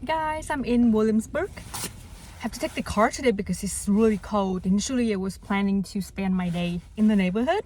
Guys, I'm in Williamsburg. I have to take the car today because it's really cold. Initially, I was planning to spend my day in the neighborhood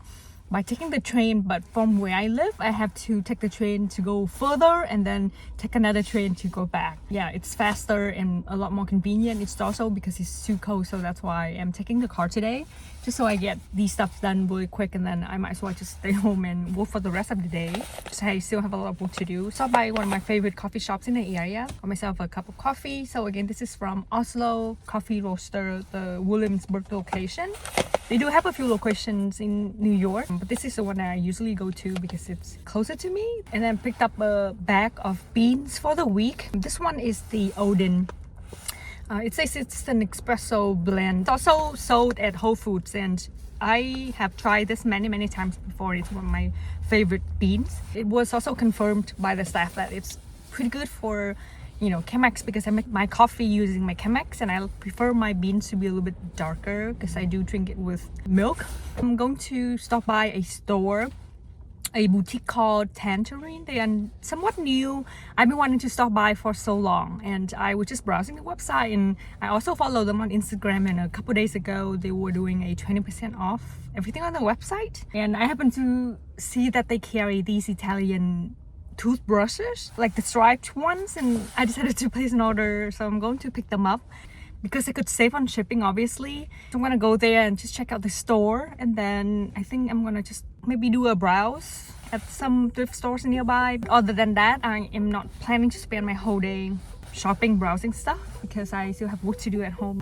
by taking the train, but from where I live, I have to take the train to go further and then take another train to go back. Yeah, it's faster and a lot more convenient. It's also because it's too cold, so that's why I'm taking the car today, just so I get these stuff done really quick, and then I might as well just stay home and work for the rest of the day. Just I still have a lot of work to do. Stop by one of my favorite coffee shops in the area. Got myself a cup of coffee. So again, this is from Oslo Coffee Roaster, the Williamsburg location. They do have a few locations in New York, but this is the one that I usually go to because it's closer to me. And then picked up a bag of beans for the week. This one is the Odin. It says it's an espresso blend. It's also sold at Whole Foods, and I have tried this many times before. It's one of my favorite beans. It was also confirmed by the staff that it's pretty good for, you know, Chemex, because I make my coffee using my Chemex, and I prefer my beans to be a little bit darker because I do drink it with milk. I'm going to stop by a store, a boutique called Tangerine. They are somewhat new. I've been wanting to stop by for so long, and I was just browsing the website, and I also follow them on Instagram, and a couple days ago they were doing a 20% off everything on the website, and I happened to see that they carry these Italian toothbrushes, like the striped ones, and I decided to place an order, so I'm going to pick them up because I could save on shipping, obviously. So I'm gonna go there and just check out the store, and then I think I'm gonna just maybe do a browse at some thrift stores nearby. But other than that, I am not planning to spend my whole day shopping, browsing stuff, because I still have work to do at home.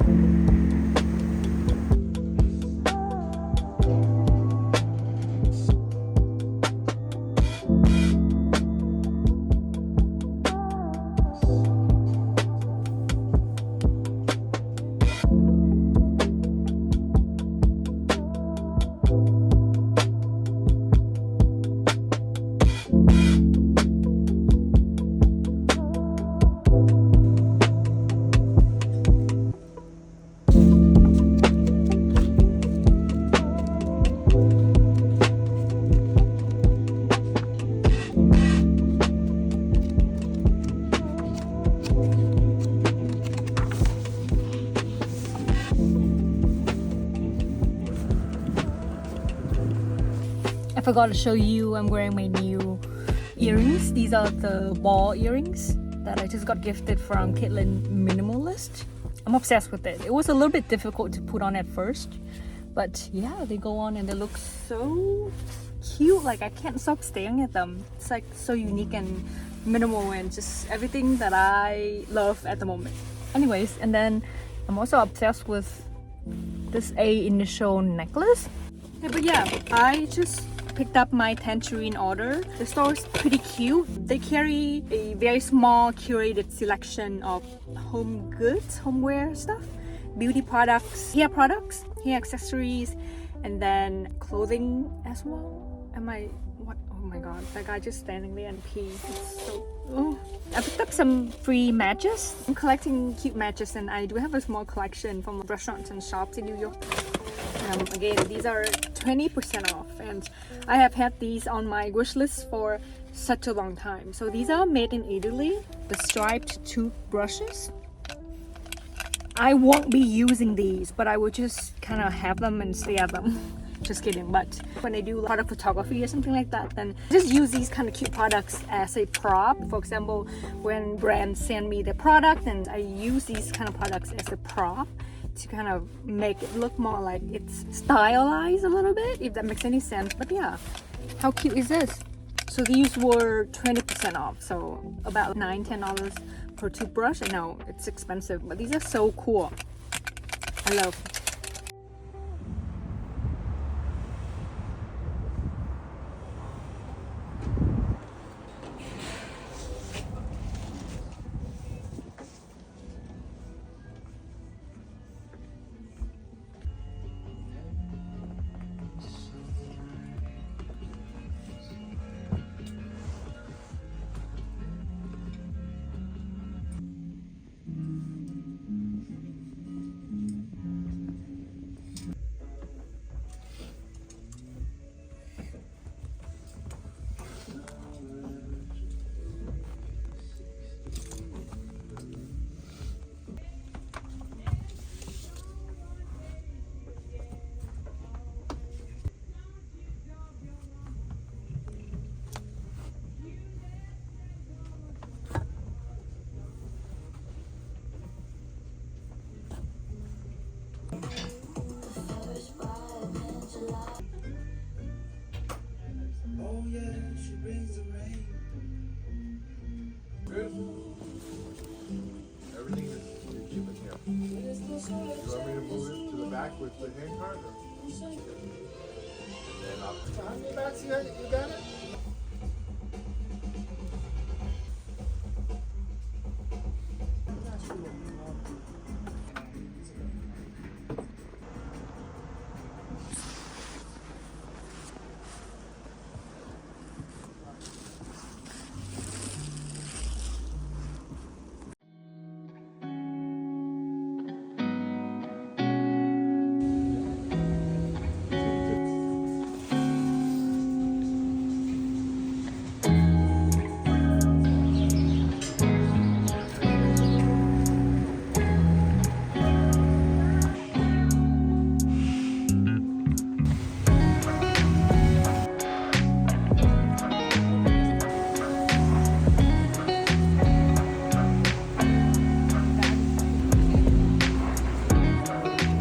I forgot to show you, I'm wearing my new earrings. These are the ball earrings that I just got gifted from Caitlin Minimalist. I'm obsessed with it. It was a little bit difficult to put on at first, but yeah, they go on and they look so cute. Like, I can't stop staring at them. It's like so unique and minimal and just everything that I love at the moment. Anyways, and then I'm also obsessed with this A initial necklace. Yeah, but yeah, I just picked up my Tangerine order. The store is pretty cute. They carry a very small curated selection of home goods, homeware stuff, beauty products, hair accessories, and then clothing as well. Oh my god, that guy just standing there and pee. It's so... Oh. I picked up some free matches. I'm collecting cute matches, and I do have a small collection from restaurants and shops in New York. Again, these are 20% off, and I have had these on my wish list for such a long time. So these are made in Italy, the striped toothbrushes. I won't be using these, but I will just kind of have them and stare at them. Just kidding. But when I do product photography or something like that, then just use these kind of cute products as a prop. For example, when brands send me the product, and I use these kind of products as a prop to kind of make it look more like it's stylized a little bit, if that makes any sense. But yeah, how cute is this? So these were 20% off, so about $9-10 per toothbrush. I know it's expensive, but these are so cool. I love. Good. Everything is you keep it here. You want me to move it to the back with the hand card? Or? And I'll me back. See how you got it?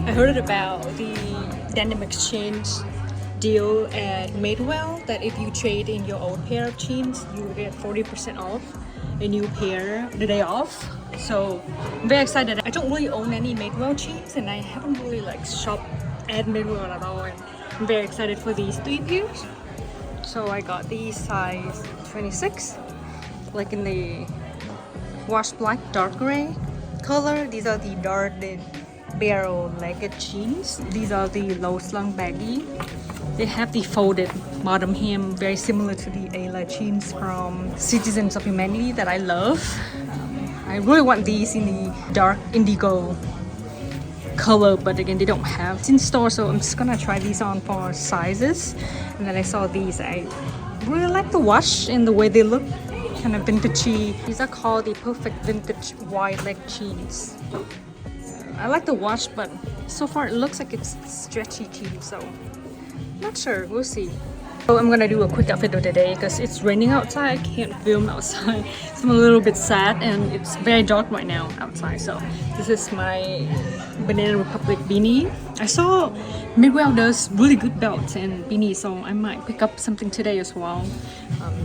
I heard about the denim exchange deal at Madewell that if you trade in your old pair of jeans, you will get 40% off a new pair the day off. So I'm very excited. I don't really own any Madewell jeans and I haven't really like shopped at Madewell at all. And I'm very excited for these 3 pairs. So I got these size 26, like in the wash black dark gray color. These are the darted barrel legged jeans. These are the low slung baggy. They have the folded bottom hem, very similar to the Ayla jeans from Citizens of Humanity that I love. I really want these in the dark indigo color, but again they don't have it in store, so I'm just gonna try these on for sizes. And then I saw these. I really like the wash and the way they look, kind of vintagey. These are called the perfect vintage wide leg jeans. I like the wash, but so far it looks like it's stretchy jeans, so not sure, we'll see. So I'm gonna do a quick outfit of the day because it's raining outside. I can't film outside, so I'm a little bit sad and it's very dark right now outside. So this is my Banana Republic beanie. I saw Madewell does really good belts and beanies, so I might pick up something today as well.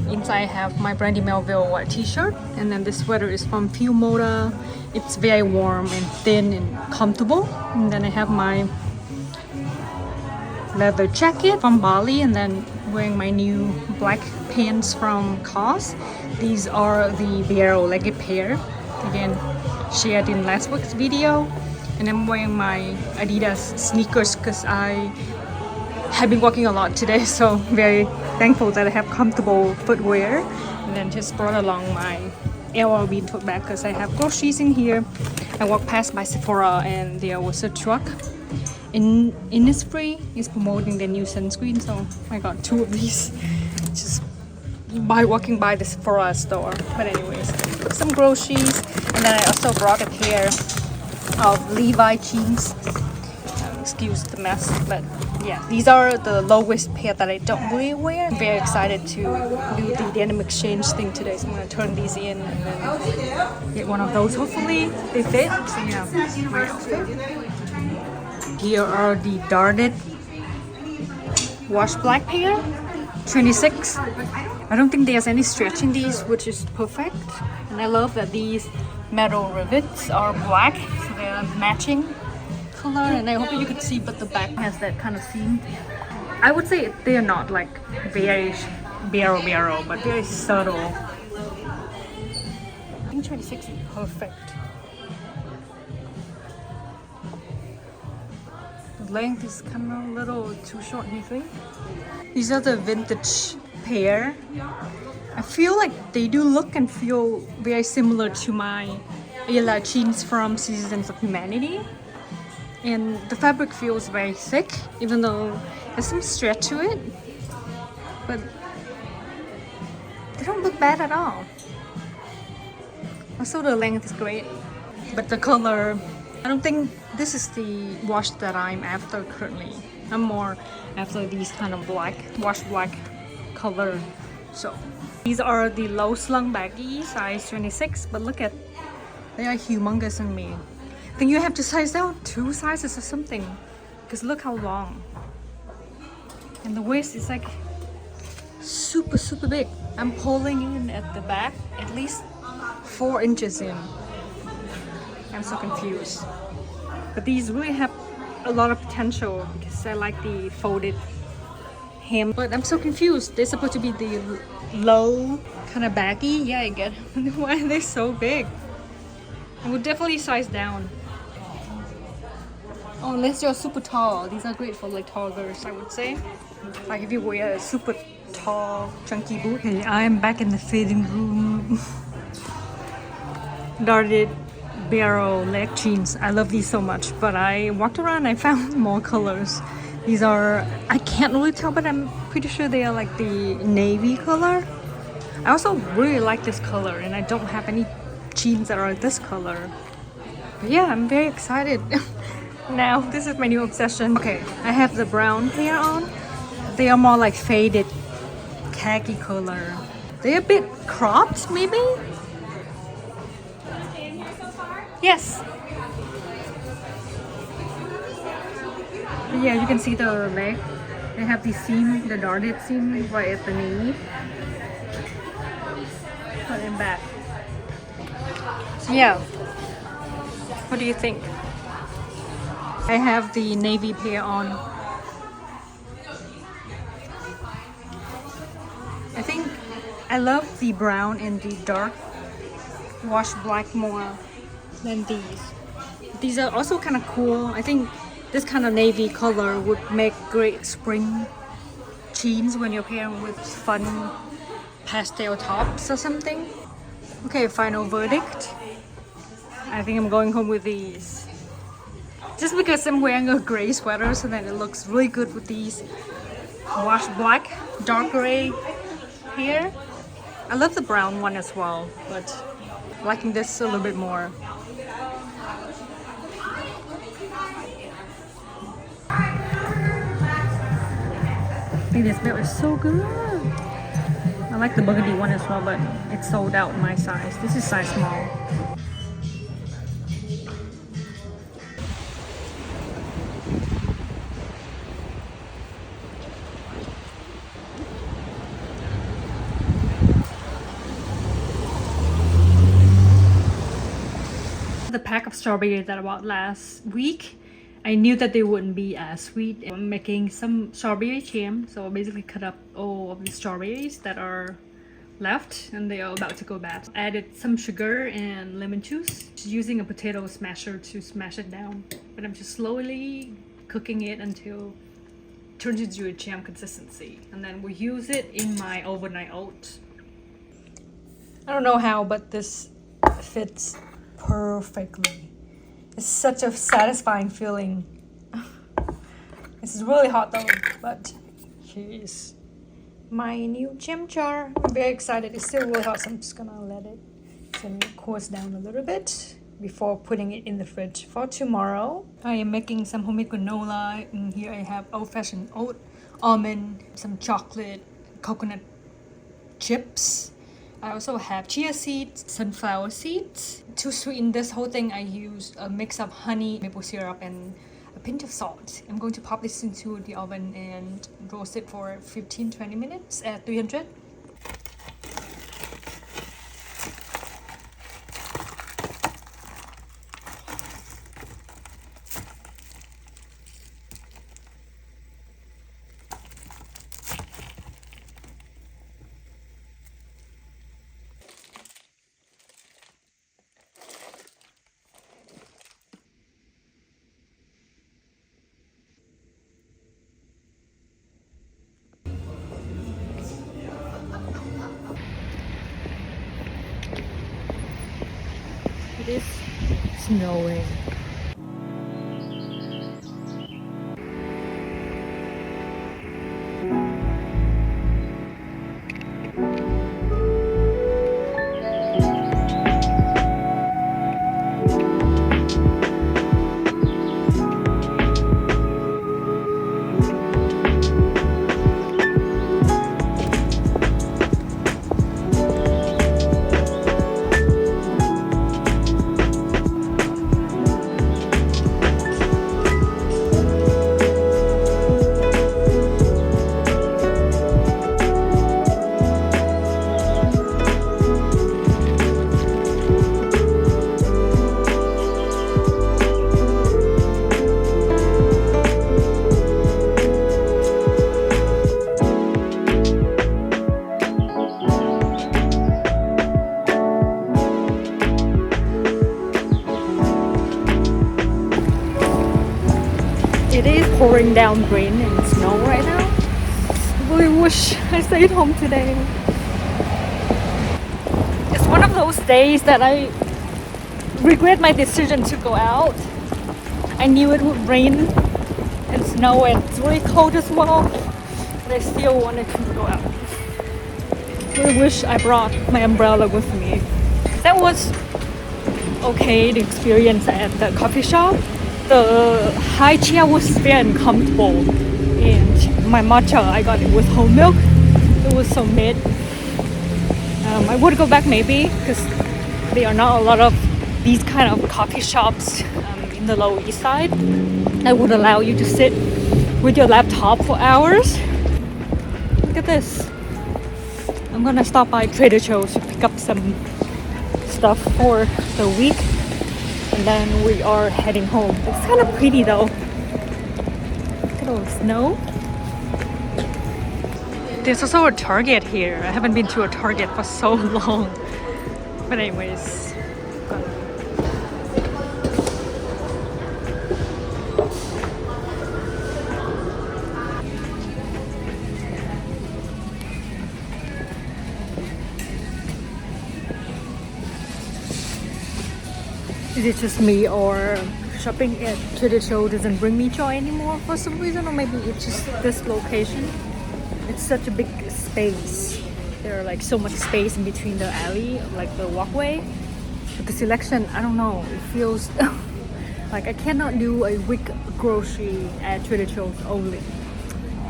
Inside I have my Brandy Melville white t-shirt, and then this sweater is from Few Moda. It's very warm and thin and comfortable. And then I have my leather jacket from Bali, and then wearing my new black pants from COS. These are the barrel legged pair, again shared in last week's video. And I'm wearing my Adidas sneakers because I have been walking a lot today, so very thankful that I have comfortable footwear. And then just brought along my LRB tote bag because I have groceries in here. I walked past by Sephora and there was a truck in Innisfree is promoting the new sunscreen, so I got 2 of these just by walking by the Sephora store. But anyways, some groceries, and then I also brought a pair of Levi jeans. Excuse the mess, but yeah, these are the lowest pair that I don't really wear. I'm very excited to do the denim exchange thing today, so I'm gonna turn these in and then get one of those. Hopefully they fit. So yeah, my outfit. Here are the darted wash black pair, 26. I don't think there's any stretch in these, which is perfect. And I love that these metal rivets are black, so they're matching color. And I hope you could see, but the back has that kind of seam. I would say they're not like very barrel, but very subtle. I think 26 is perfect. The length is kind of a little too short, do you think? These are the vintage pair. I feel like they do look and feel very similar to my Ayla jeans from Citizens of Humanity. And the fabric feels very thick, even though there's some stretch to it. But they don't look bad at all. Also the length is great. But the color, I don't think this is the wash that I'm after currently. I'm more after these kind of black, wash black color. So these are the low slung baggy, size 26, but look at, they are humongous on me. I think you have to size down 2 sizes or something, because look how long. And the waist is like super big. I'm pulling in at the back at least 4 inches in. I'm so confused. But these really have a lot of potential because I like the folded hem. But I'm so confused. They're supposed to be the low, kind of baggy. Yeah, I get it. Why are they so big? I would definitely size down. Oh, unless you're super tall. These are great for like tall girls, I would say. Like if you wear a super tall, chunky boot. Okay, I'm back in the fitting room. Darted barrel leg jeans. I love these so much, but I walked around and I found more colors. These are, I can't really tell, but I'm pretty sure they are like the navy color. I also really like this color and I don't have any jeans that are this color. But yeah, I'm very excited. Now, this is my new obsession. Okay, I have the brown pair on. They are more like faded khaki color. They're a bit cropped, maybe? Yes. But yeah, you can see the leg. They have the seam, the darted seam right at the knee. Put it back. So yeah. What do you think? I have the navy pair on. I think I love the brown and the dark wash black more than these. These are also kind of cool. I think this kind of navy color would make great spring jeans when you're pairing with fun pastel tops or something. Okay, final verdict. I think I'm going home with these. Just because I'm wearing a gray sweater, so that it looks really good with these wash black, dark gray here. I love the brown one as well, but liking this a little bit more. I think this belt is so good. I like the burgundy one as well, but it's sold out in my size. This is size small. The pack of strawberries that I bought last week, I knew that they wouldn't be as sweet. I'm making some strawberry jam, so I basically cut up all of the strawberries that are left and they are about to go bad. I added some sugar and lemon juice, just using a potato smasher to smash it down. But I'm just slowly cooking it until it turns into a jam consistency, and then we'll use it in my overnight oats. I don't know how, but this fits perfectly. It's such a satisfying feeling. This is really hot though, but here's my new gym jar. I'm very excited. It's still really hot, so I'm just gonna let it cool down a little bit before putting it in the fridge for tomorrow. I am making some homemade granola, and here I have old-fashioned oat, almond, some chocolate, coconut chips. I also have chia seeds, sunflower seeds. To sweeten this whole thing, I used a mix of honey, maple syrup, and a pinch of salt. I'm going to pop this into the oven and roast it for 15-20 minutes at 300. It is snowing. It is pouring down rain and snow right now. I really wish I stayed home today. It's one of those days that I regret my decision to go out. I knew it would rain and snow and it's really cold as well, but I still wanted to go out. I wish I brought my umbrella with me. That was okay, the experience at the coffee shop. The high chair was very uncomfortable, and my matcha, I got it with whole milk. It was so mid. I would go back maybe because there are not a lot of these kind of coffee shops in the Lower East Side that would allow you to sit with your laptop for hours. Look at this. I'm gonna stop by Trader Joe's to pick up some stuff for the week, and then we are heading home. It's kind of pretty though. Look at all the snow. There's also a Target here. I haven't been to a Target for so long. But anyways. Is it just me, or shopping at Trader Joe doesn't bring me joy anymore for some reason, or maybe it's just this location? It's such a big space. There are like so much space in between the alley, like the walkway. But the selection, I don't know, it feels like I cannot do a week grocery at Trader Joe's only.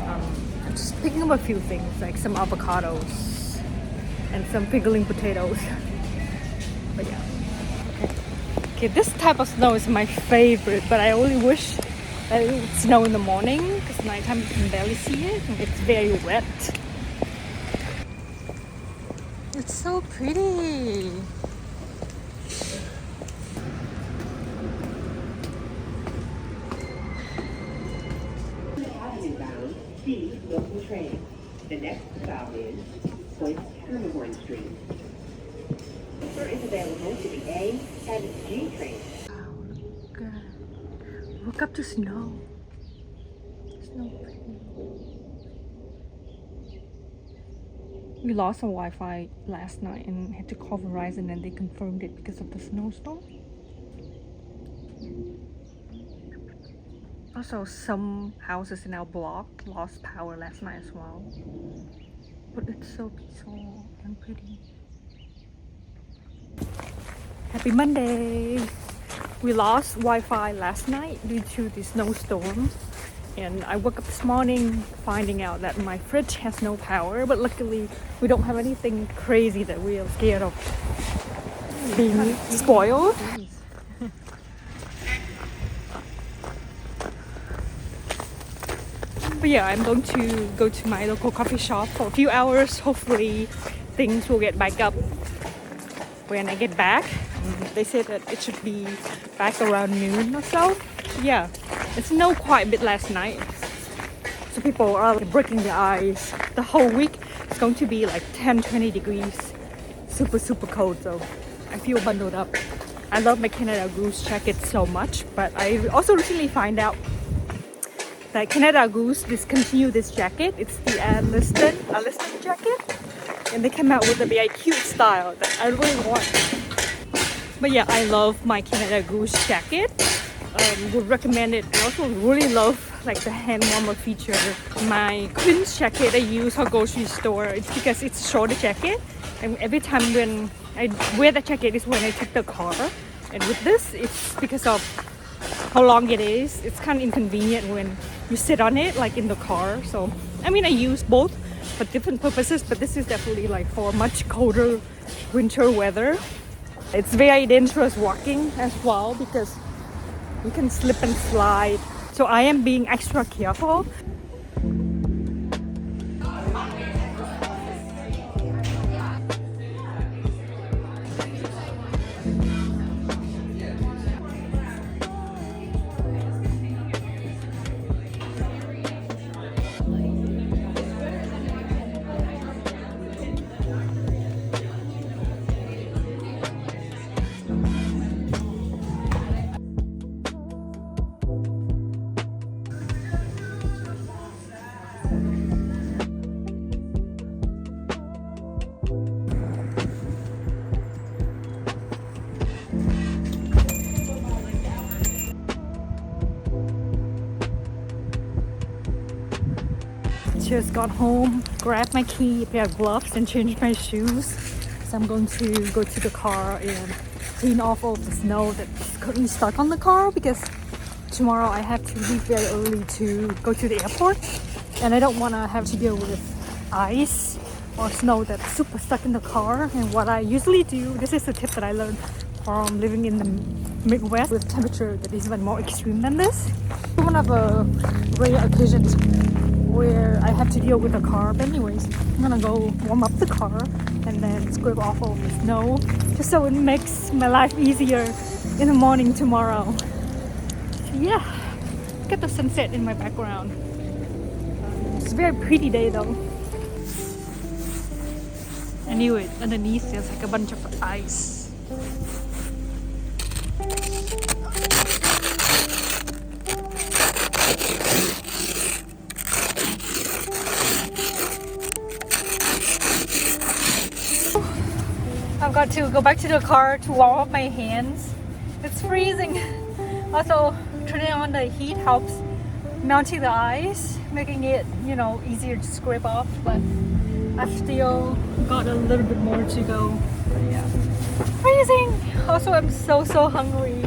I'm just picking up a few things, like some avocados and some pickling potatoes. But yeah. Okay, this type of snow is my favorite, but I only wish that it would snow in the morning because nighttime you can barely see it and it's very wet. It's so pretty. Avenue bound, C local train. The next stop is Point Street. Is available to the A and G train. Wow, look up to snow. Snow pretty. We lost our Wi-Fi last night and had to call Verizon, and they confirmed it because of the snowstorm. Also, some houses in our block lost power last night as well. But it's so peaceful and pretty. Happy Monday! We lost Wi-Fi last night due to the snowstorm, and I woke up this morning finding out that my fridge has no power, but luckily we don't have anything crazy that we are scared of being spoiled. But yeah, I'm going to go to my local coffee shop for a few hours. Hopefully things will get back up when I get back. They said that it should be back around noon or so. Yeah, it snowed quite a bit last night, so people are breaking their ice. The whole week it's going to be like 10-20 degrees, super cold, so I feel bundled up. I love my Canada Goose jacket so much, but I also recently find out that Canada Goose discontinued this jacket. It's the enlisted jacket, and they came out with a very cute style that I really want. But yeah, I love my Canada Goose jacket. Would recommend it. I also really love like the hand warmer feature. My Queen's jacket I use for grocery store. It's because it's a shorter jacket, and every time when I wear the jacket is when I take the car. And with this, it's because of how long it is. It's kind of inconvenient when you sit on it like in the car. So I mean, I use both for different purposes, but this is definitely like for much colder winter weather. It's very dangerous walking as well because you can slip and slide. So I am being extra careful. just got home, grabbed my key, pair of gloves, and changed my shoes. So I'm going to go to the car and clean off all the snow that's currently stuck on the car because tomorrow I have to leave very early to go to the airport. And I don't want to have to deal with ice or snow that's super stuck in the car. And what I usually do, this is a tip that I learned from living in the Midwest with temperature that is even more extreme than this. One of the rare occasions where I have to deal with the car. But anyways, I'm gonna go warm up the car and then scrape off all the snow just so it makes my life easier in the morning tomorrow. So yeah, look at the sunset in my background. It's a very pretty day though. I knew it. Underneath there's like a bunch of ice. I've got to go back to the car to warm up my hands. It's freezing. Also, turning on the heat helps melting the ice, making it, you know, easier to scrape off. But I've still got a little bit more to go. But yeah, freezing. Also, I'm so hungry.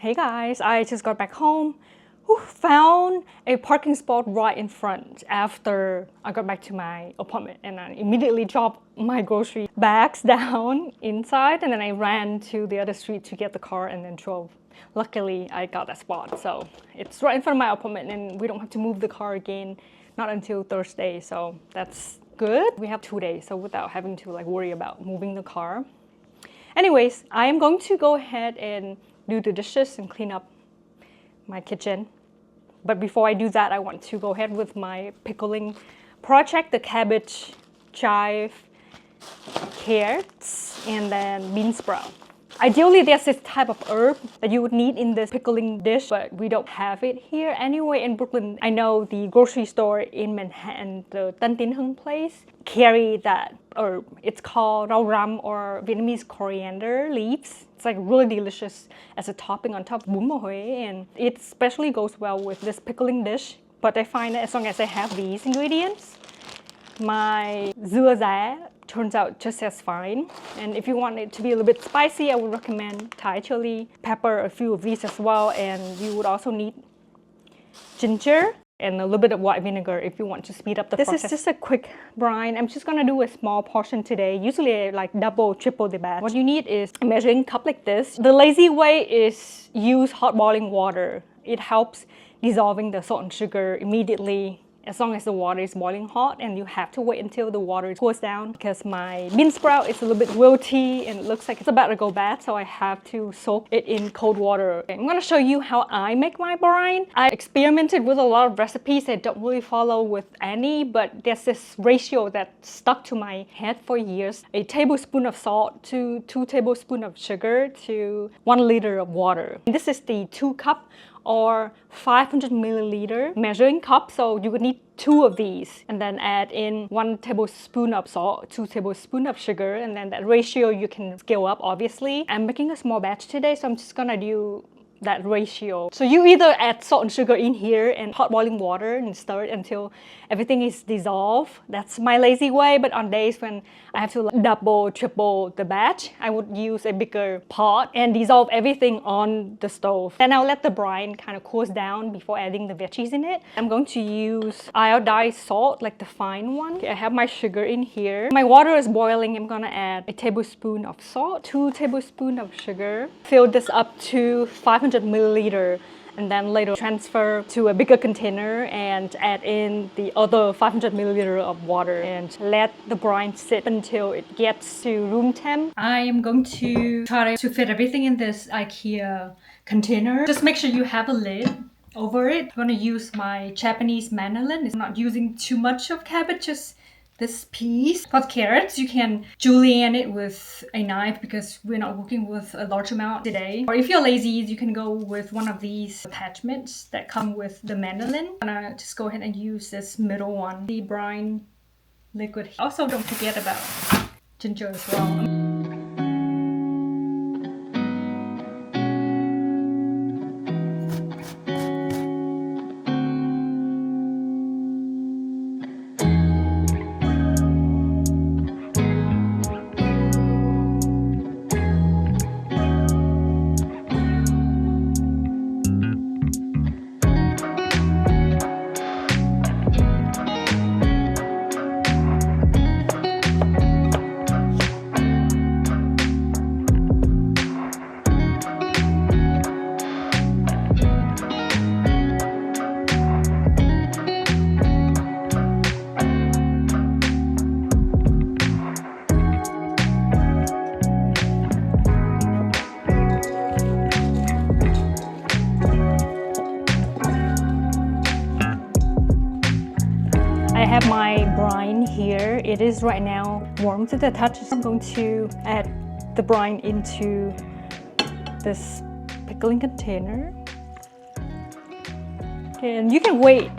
Hey guys, I just got back home. Found a parking spot right in front after I got back to my apartment, and I immediately dropped my grocery bags down inside, and then I ran to the other street to get the car and then drove. Luckily, I got that spot, so it's right in front of my apartment and we don't have to move the car again, not until Thursday, so that's good. We have 2 days, so without having to like worry about moving the car. Anyways, I am going to go ahead and do the dishes and clean up my kitchen. But before I do that, I want to go ahead with my pickling project, the cabbage, chive, carrots, and then bean sprout. Ideally, there's this type of herb that you would need in this pickling dish, but we don't have it here. Anyway, in Brooklyn, I know the grocery store in Manhattan, the Tân Tín Hưng place, carry that herb. It's called rau răm or Vietnamese coriander leaves. It's like really delicious as a topping on top of bún bò Huế, and it especially goes well with this pickling dish. But I find that as long as I have these ingredients, my dưa giá turns out just as fine. And if you want it to be a little bit spicy, I would recommend Thai chili pepper, a few of these as well. And you would also need ginger and a little bit of white vinegar if you want to speed up the process. This is just a quick brine. I'm just gonna do a small portion today. Usually I like double, triple the batch. What you need is a measuring cup like this. The lazy way is use hot boiling water. It helps dissolving the salt and sugar immediately as long as the water is boiling hot, and you have to wait until the water cools down because my bean sprout is a little bit wilty and it looks like it's about to go bad, so I have to soak it in cold water. I'm gonna show you how I make my brine. I experimented with a lot of recipes that don't really follow with any, but there's this ratio that stuck to my head for years. A tablespoon of salt to 2 tablespoons of sugar to 1 liter of water. This is the 2 cup or 500 milliliter measuring cup, so you would need 2 of these, and then add in 1 tablespoon of salt, 2 tablespoons of sugar, and then that ratio you can scale up obviously. I'm making a small batch today, so I'm just gonna do that ratio. So you either add salt and sugar in here and hot boiling water and stir it until everything is dissolved. That's my lazy way, but on days when I have to double, triple the batch, I would use a bigger pot and dissolve everything on the stove. Then I'll let the brine kind of cool down before adding the veggies in it. I'm going to use iodized salt, like the fine one. Okay, I have my sugar in here. My water is boiling. I'm gonna add a tablespoon of salt, 2 tablespoons of sugar. Fill this up to 500 milliliter, and then later transfer to a bigger container and add in the other 500 milliliter of water and let the brine sit until it gets to room temp. I am going to try to fit everything in this IKEA container. Just make sure you have a lid over it. I'm gonna use my Japanese mandolin. I'm not using too much of cabbage, just this piece. For carrots, you can julienne it with a knife because we're not working with a large amount today. Or if you're lazy, you can go with one of these attachments that come with the mandolin. I'm gonna just go ahead and use this middle one, the brine liquid. Also, don't forget about ginger as well. I have my brine here. It is right now warm to the touch. I'm going to add the brine into this pickling container. Okay, and you can wait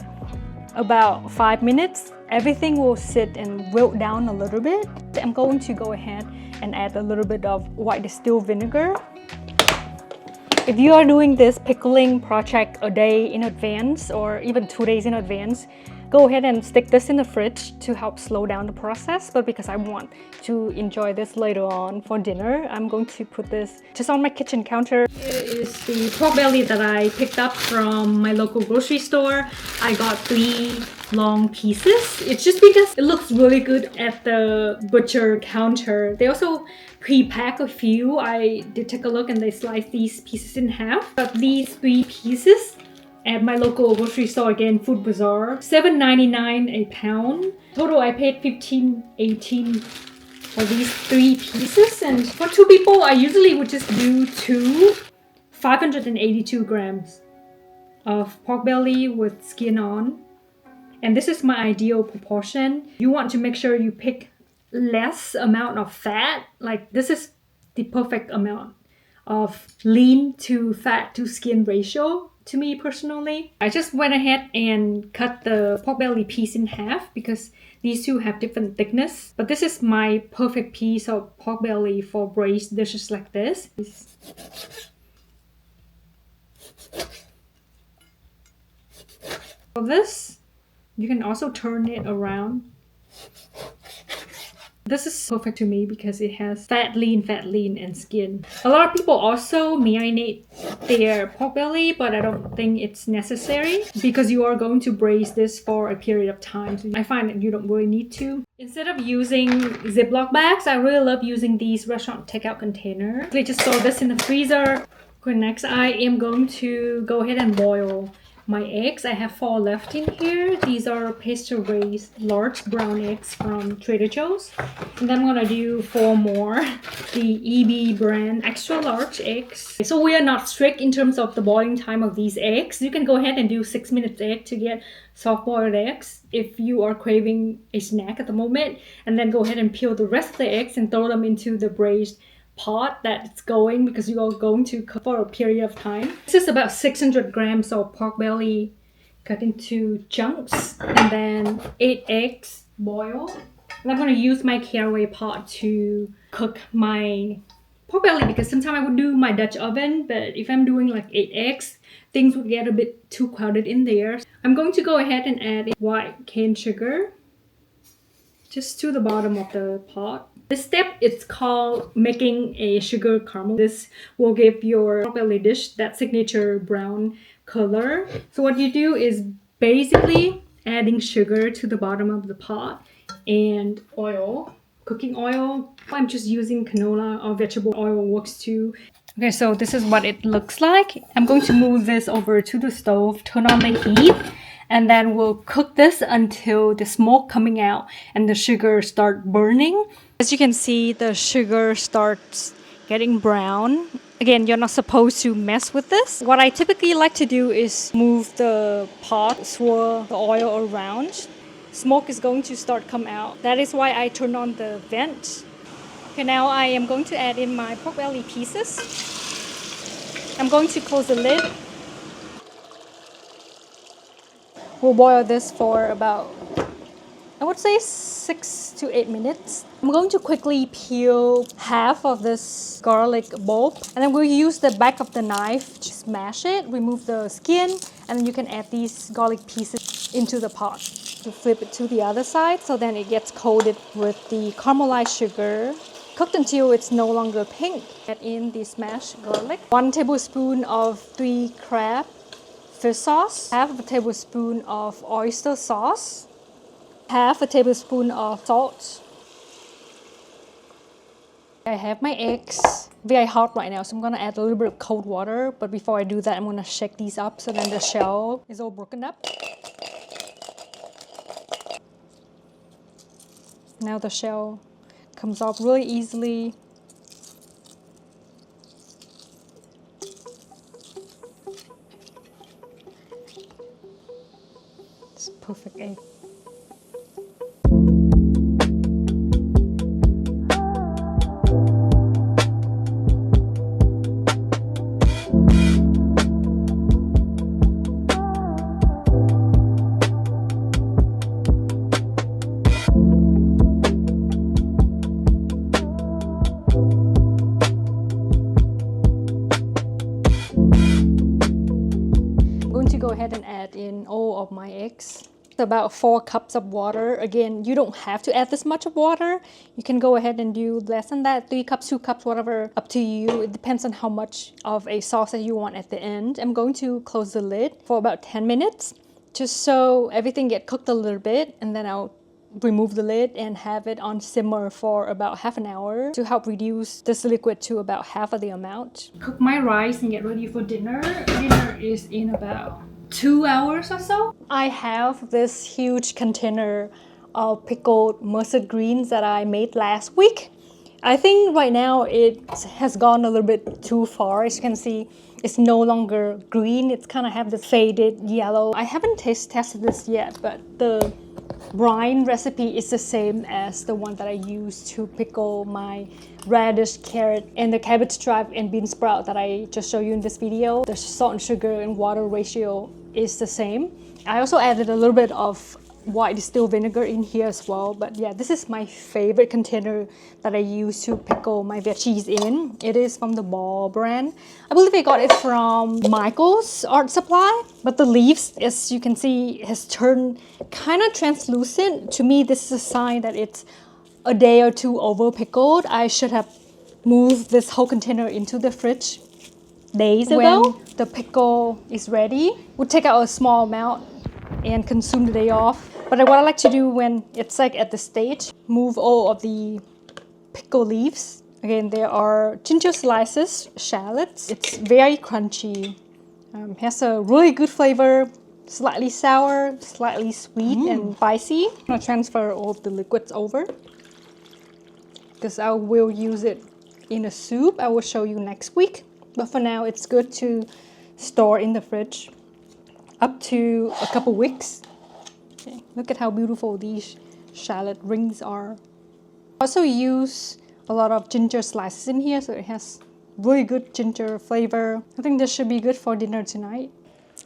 about 5 minutes. Everything will sit and wilt down a little bit. I'm going to go ahead and add a little bit of white distilled vinegar. If you are doing this pickling project a day in advance or even 2 days in advance, go ahead and stick this in the fridge to help slow down the process. But because I want to enjoy this later on for dinner, I'm going to put this just on my kitchen counter. Here is the pork belly that I picked up from my local grocery store. I got 3 long pieces. It's just because it looks really good at the butcher counter. They also pre-pack a few. I did take a look and they sliced these pieces in half. But these 3 pieces at my local grocery store, again, Food Bazaar, $7.99 a pound. Total, I paid $15.18 for these 3 pieces. And for 2 people, I usually would just do 582 grams of pork belly with skin on. And this is my ideal proportion. You want to make sure you pick less amount of fat. Like, this is the perfect amount of lean to fat to skin ratio to me personally. I just went ahead and cut the pork belly piece in half because these 2 have different thickness. But this is my perfect piece of pork belly for braised dishes like this. For this, you can also turn it around. This is perfect to me because it has fat, lean, and skin. A lot of people also marinate their pork belly, but I don't think it's necessary because you are going to braise this for a period of time. So I find that you don't really need to. Instead of using Ziploc bags, I really love using these restaurant takeout containers. I just store this in the freezer. Okay, next I am going to go ahead and boil my eggs. I have 4 left in here. These are pasture-raised large brown eggs from Trader Joe's. And then I'm gonna do 4 more. The EB brand extra large eggs. So we are not strict in terms of the boiling time of these eggs. You can go ahead and do 6 minutes egg to get soft boiled eggs if you are craving a snack at the moment. And then go ahead and peel the rest of the eggs and throw them into the braised pot that it's going, because you are going to cook for a period of time. This is about 600 grams of pork belly cut into chunks, and then 8 eggs boiled. And I'm going to use my caraway pot to cook my pork belly, because sometimes I would do my Dutch oven, but if I'm doing like 8 eggs, things would get a bit too crowded in there. I'm going to go ahead and add white cane sugar just to the bottom of the pot. This step is called making a sugar caramel. This will give your pork belly dish that signature brown color. So what you do is basically adding sugar to the bottom of the pot and oil, cooking oil. I'm just using canola or vegetable oil works too. Okay, so this is what it looks like. I'm going to move this over to the stove, turn on the heat, and then we'll cook this until the smoke coming out and the sugar start burning. As you can see, the sugar starts getting brown. Again, you're not supposed to mess with this. What I typically like to do is move the pot, swirl the oil around. Smoke is going to start come out. That is why I turn on the vent. Okay, now I am going to add in my pork belly pieces. I'm going to close the lid. We'll boil this for about, I would say 6 to 8 minutes. I'm going to quickly peel half of this garlic bulb, and I'm going to use the back of the knife to smash it, remove the skin, and then you can add these garlic pieces into the pot. To flip it to the other side, so then it gets coated with the caramelized sugar, cooked until it's no longer pink. Add in the smashed garlic, 1 tablespoon of 3 crab fish sauce, half of a tablespoon of oyster sauce, half a tablespoon of salt. I have my eggs very hot right now, so I'm gonna add a little bit of cold water. But before I do that, I'm gonna shake these up so then the shell is all broken up. Now the shell comes off really easily. It's a perfect egg. Go ahead and add in all of my eggs. About 4 cups of water. Again, you don't have to add this much of water. You can go ahead and do less than that, 3 cups, 2 cups, whatever, up to you. It depends on how much of a sauce that you want at the end. I'm going to close the lid for about 10 minutes just so everything get cooked a little bit, and then I'll remove the lid and have it on simmer for about half an hour to help reduce this liquid to about half of the amount. Cook my rice and get ready for dinner. Dinner is in about 2 hours or so. I have this huge container of pickled mustard greens that I made last week. I think right now it has gone a little bit too far. As you can see, it's no longer green. It's kind of have this faded yellow. I haven't tested this yet, but the brine recipe is the same as the one that I use to pickle my radish, carrot, and the cabbage stripe and bean sprout that I just showed you in this video. The salt and sugar and water ratio is the same. I also added a little bit of white distilled vinegar in here as well. But yeah, this is my favorite container that I use to pickle my veggies in. It is from the Ball brand. I believe I got it from Michael's Art Supply. But the leaves, as you can see, has turned kind of translucent. To me, this is a sign that it's a day or two over pickled. I should have moved this whole container into the fridge days ago. When the pickle is ready, we'll take out a small amount and consume the day off. But what I like to do when it's like at the stage, move all of the pickle leaves. Again, there are ginger slices, shallots. It's very crunchy. Has a really good flavor, slightly sour, slightly sweet and spicy. I'm gonna transfer all of the liquids over because I will use it in a soup. I will show you next week. But for now, it's good to store in the fridge up to a couple weeks. Okay, look at how beautiful these shallot rings are. I also use a lot of ginger slices in here, so it has really good ginger flavor. I think this should be good for dinner tonight.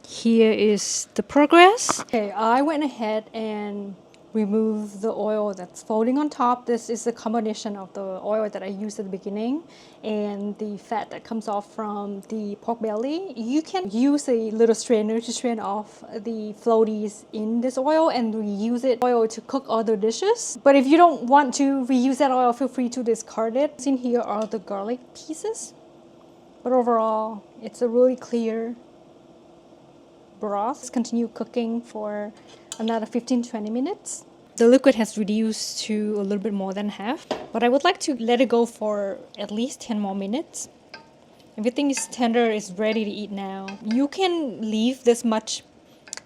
Here is the progress. Okay, I went ahead and removed the oil that's floating on top. This is a combination of the oil that I used at the beginning and the fat that comes off from the pork belly. You can use a little strainer to strain off the floaties in this oil and reuse it oil to cook other dishes. But if you don't want to reuse that oil, feel free to discard it. In here are the garlic pieces. But overall, it's a really clear broth. Let's continue cooking for another 15-20 minutes. The liquid has reduced to a little bit more than half, but I would like to let it go for at least 10 more minutes. Everything is tender, is ready to eat now. You can leave this much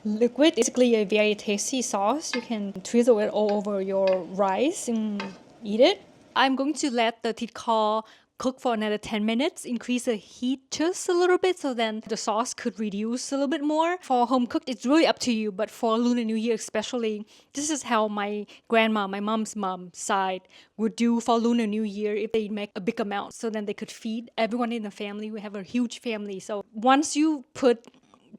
liquid. It's basically a very tasty sauce. You can drizzle it all over your rice and eat it. I'm going to let the thịt kho cook for another 10 minutes, increase the heat just a little bit so then the sauce could reduce a little bit more. For home cooked, it's really up to you, but for Lunar New Year especially, this is how my grandma, my mom's mom side would do for Lunar New Year if they make a big amount so then they could feed everyone in the family. We have a huge family. So once you put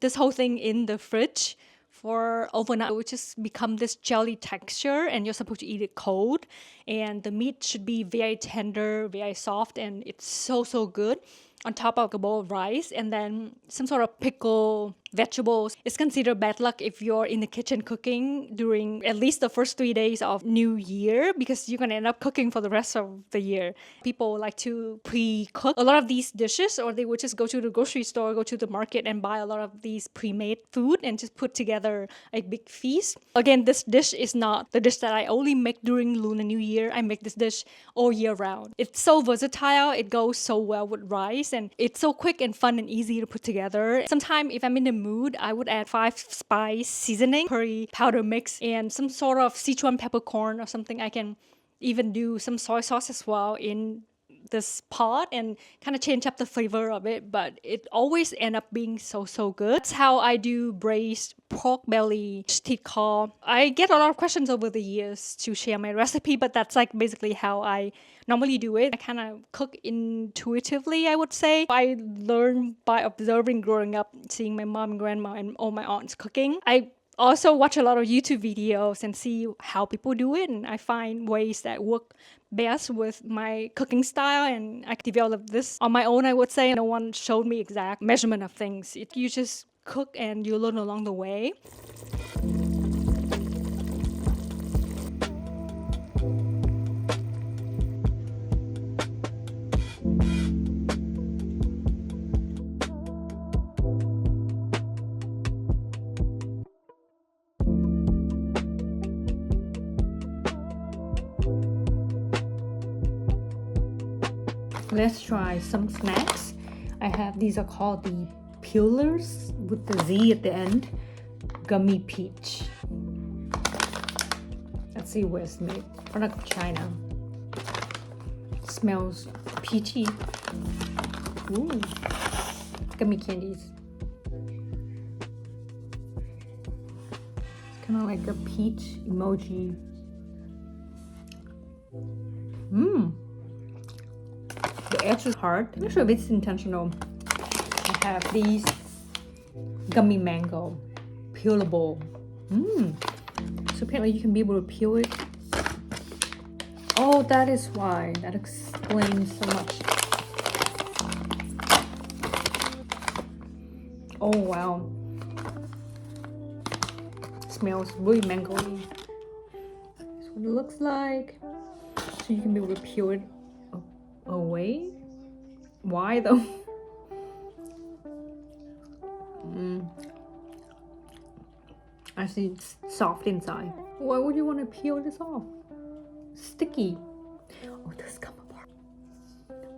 this whole thing in the fridge for overnight, it will just become this jelly texture and you're supposed to eat it cold, and the meat should be very tender, very soft, and it's so good on top of a bowl of rice and then some sort of pickle vegetables. It's considered bad luck if you're in the kitchen cooking during at least the first 3 days of New Year because you're gonna end up cooking for the rest of the year. People like to pre-cook a lot of these dishes, or they would just go to the grocery store, go to the market and buy a lot of these pre-made food and just put together a big feast. Again, this dish is not the dish that I only make during Lunar New Year. I make this dish all year round. It's so versatile, it goes so well with rice, and it's so quick and fun and easy to put together. Sometimes if I'm in the mood, I would add 5 spice seasoning, curry powder mix, and some sort of Sichuan peppercorn or something. I can even do some soy sauce as well in this pot and kind of change up the flavor of it, but it always end up being so good. That's how I do braised pork belly thịt kho. I get a lot of questions over the years to share my recipe, but that's like basically how I normally do it. I kind of cook intuitively, I would say. I learned by observing growing up, seeing my mom and grandma and all my aunts cooking. I also watch a lot of YouTube videos and see how people do it, and I find ways that work best with my cooking style, and I developed this on my own, I would say. No one showed me exact measurement of things. You just cook and you learn along the way. Let's try some snacks. I have, these are called the peelers with the Z at the end. Gummy peach. Let's see where it's made. Product of China. Smells peachy. Ooh. Gummy candies. It's kind of like a peach emoji. The edge is hard. I'm not sure if it's intentional. I have these gummy mango, peelable. So apparently you can be able to peel it. Oh, that is why. That explains so much. Oh wow. Smells really mango-y. That's what it looks like. So you can be able to peel it away. Why though? I see it's soft inside. Why would you want to peel this off? Sticky. Oh, this come apart.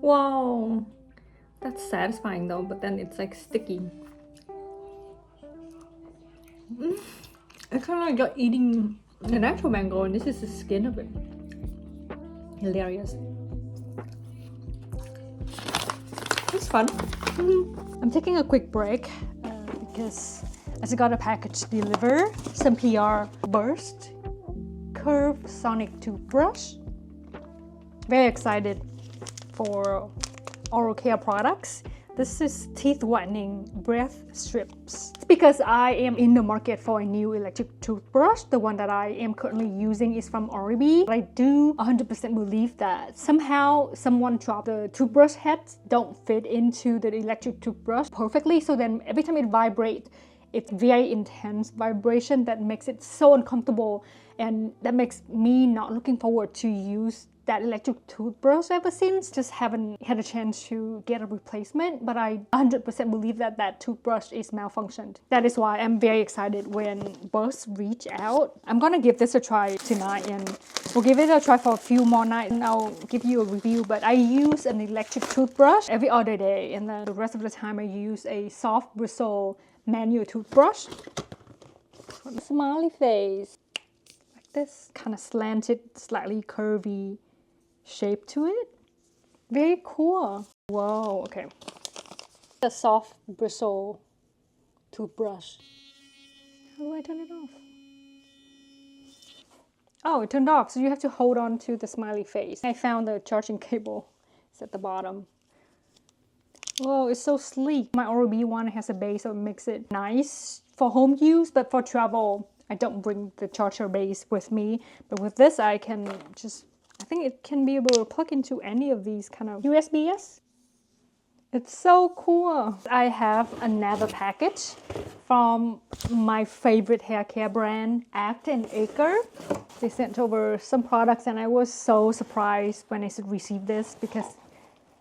Wow, that's satisfying though, but then it's like sticky. It's kind of like you're eating an actual mango and this is the skin of it. Hilarious. It's fun. I'm taking a quick break because I just got a package delivered. Some PR Braised Curved Sonic Toothbrush. Very excited for oral care products. This is teeth whitening breath strips. It's because I am in the market for a new electric toothbrush. The one that I am currently using is from Oral-B. I do 100% believe that somehow someone dropped the toothbrush heads don't fit into the electric toothbrush perfectly. So then every time it vibrates, it's very intense vibration that makes it so uncomfortable, and that makes me not looking forward to use that electric toothbrush ever since. Just haven't had a chance to get a replacement, but I 100% believe that that toothbrush is malfunctioned. That is why I'm very excited when Braised reach out. I'm gonna give this a try tonight and we'll give it a try for a few more nights and I'll give you a review. But I use an electric toothbrush every other day, and then the rest of the time I use a soft bristle manual toothbrush. Smiley face. Like this, kind of slanted, slightly curvy shape to it. Very cool. Whoa, okay. A soft bristle toothbrush. How do I turn it off? Oh, it turned off, so you have to hold on to the smiley face. I found the charging cable. It's at the bottom. Whoa, it's so sleek. My Oral-B one has a base, so it makes it nice for home use, but for travel, I don't bring the charger base with me. But with this, I can just, I think it can be able to plug into any of these kind of USBs. It's so cool. I have another package from my favorite hair care brand, Act & Acre. They sent over some products and I was so surprised when I received this because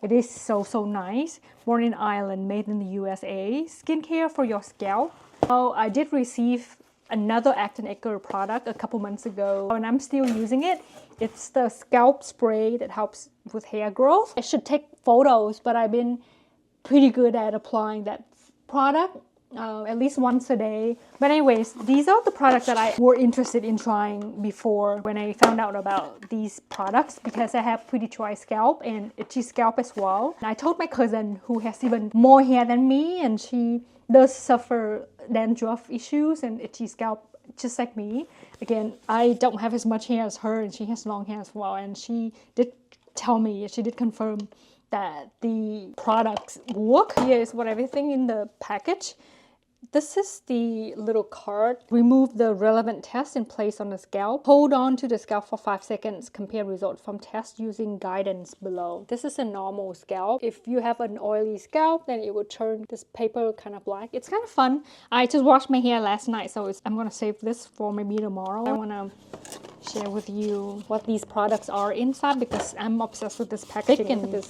it is so nice. Born in Ireland, made in the USA. Skincare for your scalp. So I did receive another Act & Acre product a couple months ago and I'm still using it. It's the scalp spray that helps with hair growth. I should take photos, but I've been pretty good at applying that product at least once a day. But anyways, these are the products that I were interested in trying before when I found out about these products, because I have pretty dry scalp and itchy scalp as well. And I told my cousin, who has even more hair than me, and she does suffer dandruff issues and itchy scalp just like me. Again, I don't have as much hair as her and she has long hair as well, and she did tell me, she did confirm that the products work. Here is what everything in the package. This is the little card. Remove the relevant test and place on the scalp. Hold on to the scalp for 5 seconds. Compare results from test using guidance below. This is a normal scalp. If you have an oily scalp, then it will turn this paper kind of black. It's kind of fun. I just washed my hair last night, so I'm gonna save this for maybe tomorrow. I wanna share with you what these products are inside because I'm obsessed with this packaging and this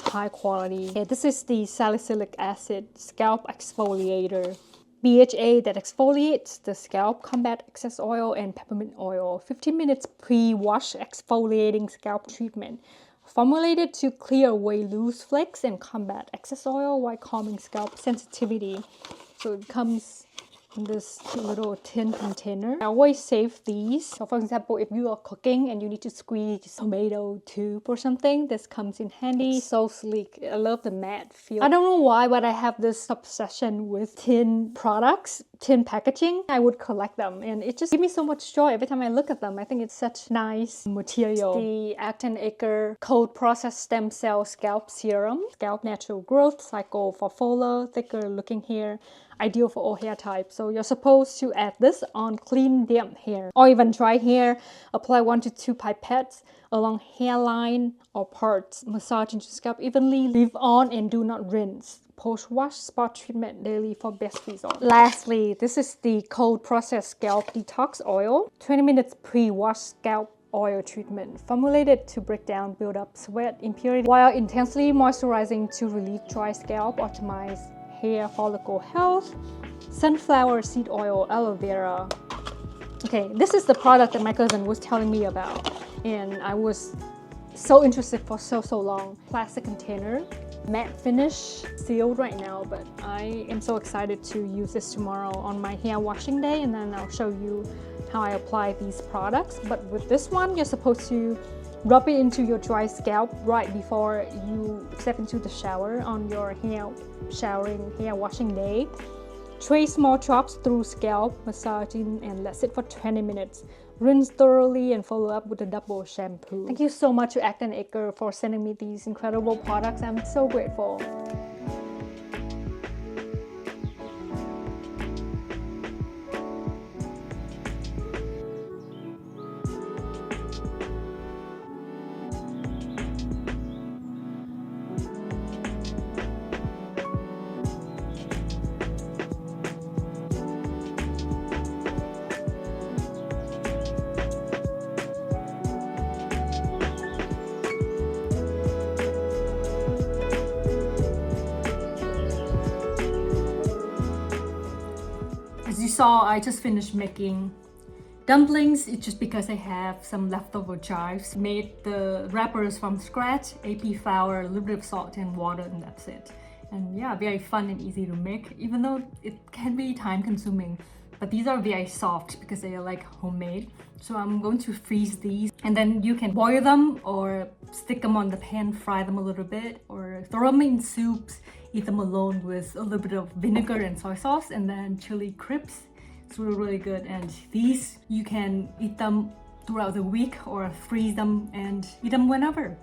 high quality. Okay, this is the salicylic acid scalp exfoliator. BHA that exfoliates the scalp, combat excess oil, and peppermint oil. 15 minutes pre-wash exfoliating scalp treatment. Formulated to clear away loose flakes and combat excess oil while calming scalp sensitivity. So it comes in this little tin container. I always save these. So for example, if you are cooking and you need to squeeze tomato tube or something, this comes in handy. So sleek. I love the matte feel. I don't know why, but I have this obsession with tin products, tin packaging. I would collect them and it just gives me so much joy every time I look at them. I think it's such nice material. The Act & Acre cold processed stem cell scalp serum. Scalp natural growth cycle for fuller, thicker looking hair. Ideal for all hair types. So you're supposed to add this on clean, damp hair or even dry hair. Apply 1 to 2 pipettes along hairline or parts. Massage into scalp evenly. Leave on and do not rinse. Post-wash spot treatment daily for best results. Lastly, this is the cold processed scalp detox oil. 20 minutes pre-wash scalp oil treatment. Formulated to break down build-up sweat impurity while intensely moisturizing to relieve dry scalp, optimize hair follicle health. Sunflower seed oil, aloe vera. Okay, this is the product that my cousin was telling me about and I was so interested for so long. Plastic container. matte finish sealed right now, but I am so excited to use this tomorrow on my hair washing day, and then I'll show you how I apply these products. But with this one, you're supposed to rub it into your dry scalp right before you step into the shower on your hair washing day. Trace small drops through scalp, massaging, and let sit for 20 minutes. Rinse thoroughly and follow up with a double shampoo. Thank you so much to Act & Acre for sending me these incredible products. I'm so grateful. As you saw, I just finished making dumplings. It's just because I have some leftover chives. Made the wrappers from scratch, AP flour, a little bit of salt and water, and that's it. And yeah, very fun and easy to make, even though it can be time consuming. But these are very soft because they are like homemade. So I'm going to freeze these, and then you can boil them or stick them on the pan, fry them a little bit, or throw them in soups, eat them alone with a little bit of vinegar and soy sauce, and then chili crisps. It's really good. And these, you can eat them throughout the week or freeze them and eat them whenever.